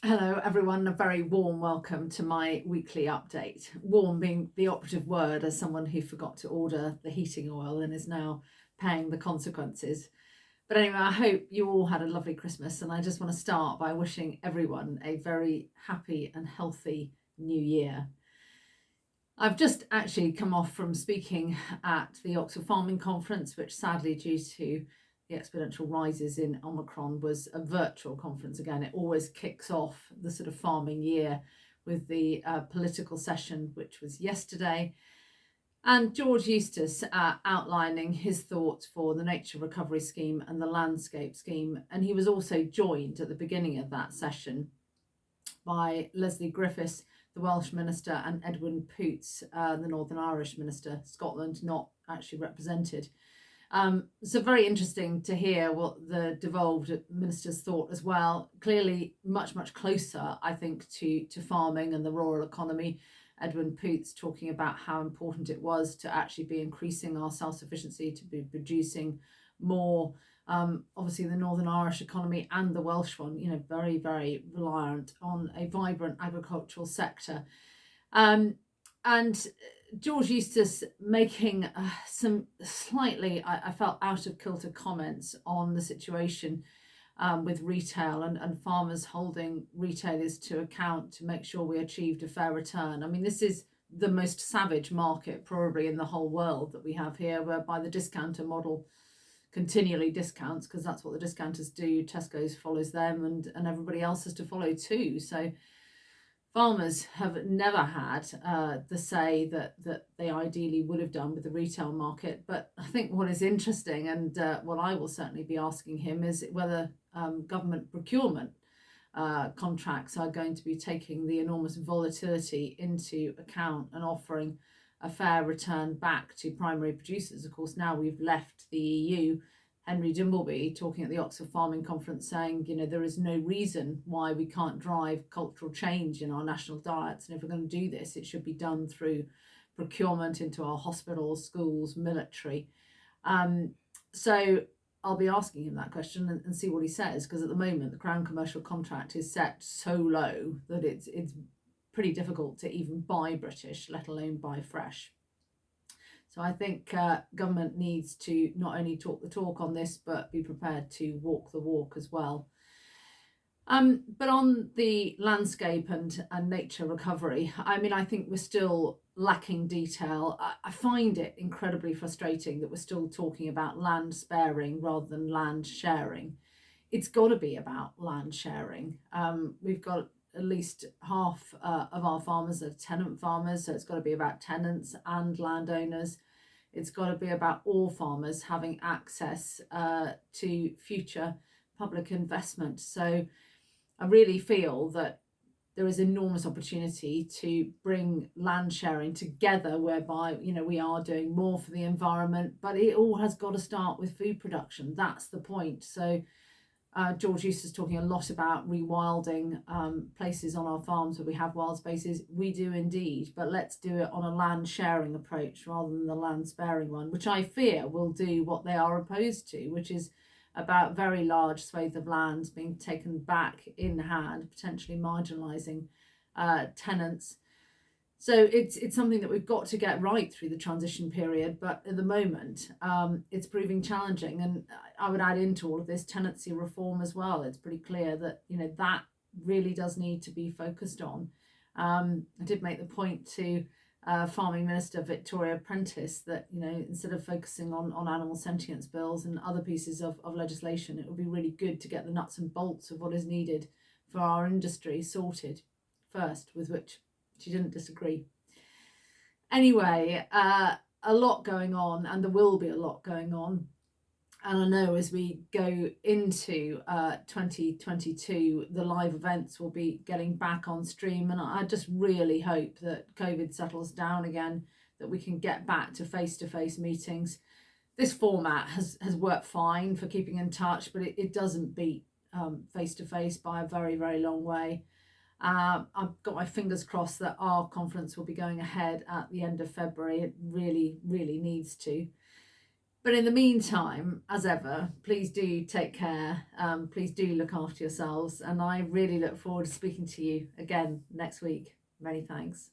Hello everyone, a very warm welcome to my weekly update. Warm being the operative word as someone who forgot to order the heating oil and is now paying the consequences. But anyway, I hope you all had a lovely Christmas, and I just want to start by wishing everyone a very happy and healthy new year. I've just actually come off from speaking at the Oxford Farming Conference, which sadly, due to the exponential rises in Omicron, was a virtual conference again. It always kicks off the sort of farming year with the political session, which was yesterday. And George Eustace outlining his thoughts for the Nature Recovery Scheme and the Landscape Scheme. And he was also joined at the beginning of that session by Leslie Griffiths, the Welsh Minister, and Edwin Poots, the Northern Irish Minister, Scotland not actually represented. So very interesting to hear what the devolved ministers thought as well. Clearly much closer, I think, to farming and the rural economy. Edwin Poots talking about how important it was to actually be increasing our self-sufficiency, to be producing more. Obviously the Northern Irish economy and the Welsh one, very reliant on a vibrant agricultural sector. And George Eustace making some slightly, I felt, out of kilter comments on the situation with retail and farmers holding retailers to account to make sure we achieved a fair return. I mean, this is the most savage market probably in the whole world that we have here, whereby the discounter model continually discounts, because that's what the discounters do. Tesco's follows them, and everybody else has to follow too. So farmers have never had the say that they ideally would have done with the retail market. But I think what is interesting, and what I will certainly be asking him, is whether government procurement contracts are going to be taking the enormous volatility into account and offering a fair return back to primary producers. Of course, now we've left the EU. Henry Dimbleby talking at the Oxford Farming Conference saying, there is no reason why we can't drive cultural change in our national diets. And if we're going to do this, it should be done through procurement into our hospitals, schools, military. So I'll be asking him that question and see what he says, because at the moment the Crown commercial contract is set so low that it's pretty difficult to even buy British, let alone buy fresh. So I think government needs to not only talk the talk on this, but be prepared to walk the walk as well. But on the landscape and nature recovery, I think we're still lacking detail. I find it incredibly frustrating that we're still talking about land sparing rather than land sharing. It's got to be about land sharing. We've got at least half of our farmers are tenant farmers, so it's got to be about tenants and landowners. It's got to be about all farmers having access to future public investment. So I really feel that there is enormous opportunity to bring land sharing together, whereby we are doing more for the environment, but it all has got to start with food production. That's the point. So George Eustace talking a lot about rewilding places on our farms where we have wild spaces. We do indeed, but let's do it on a land sharing approach rather than the land sparing one, which I fear will do what they are opposed to, which is about very large swathes of land being taken back in hand, potentially marginalising tenants. So it's something that we've got to get right through the transition period, but at the moment it's proving challenging. And I would add into all of this tenancy reform as well. It's pretty clear that that really does need to be focused on. I did make the point to Farming Minister Victoria Prentice that instead of focusing on animal sentience bills and other pieces of legislation, it would be really good to get the nuts and bolts of what is needed for our industry sorted first, with which she didn't disagree. Anyway, a lot going on, and there will be a lot going on. And I know as we go into 2022, the live events will be getting back on stream. And I just really hope that COVID settles down again, that we can get back to face-to-face meetings. This format has worked fine for keeping in touch, but it doesn't beat face-to-face by a very, very long way. I've got my fingers crossed that our conference will be going ahead at the end of February. It really, really needs to. But in the meantime, as ever, please do take care. Please do look after yourselves. And I really look forward to speaking to you again next week. Many thanks.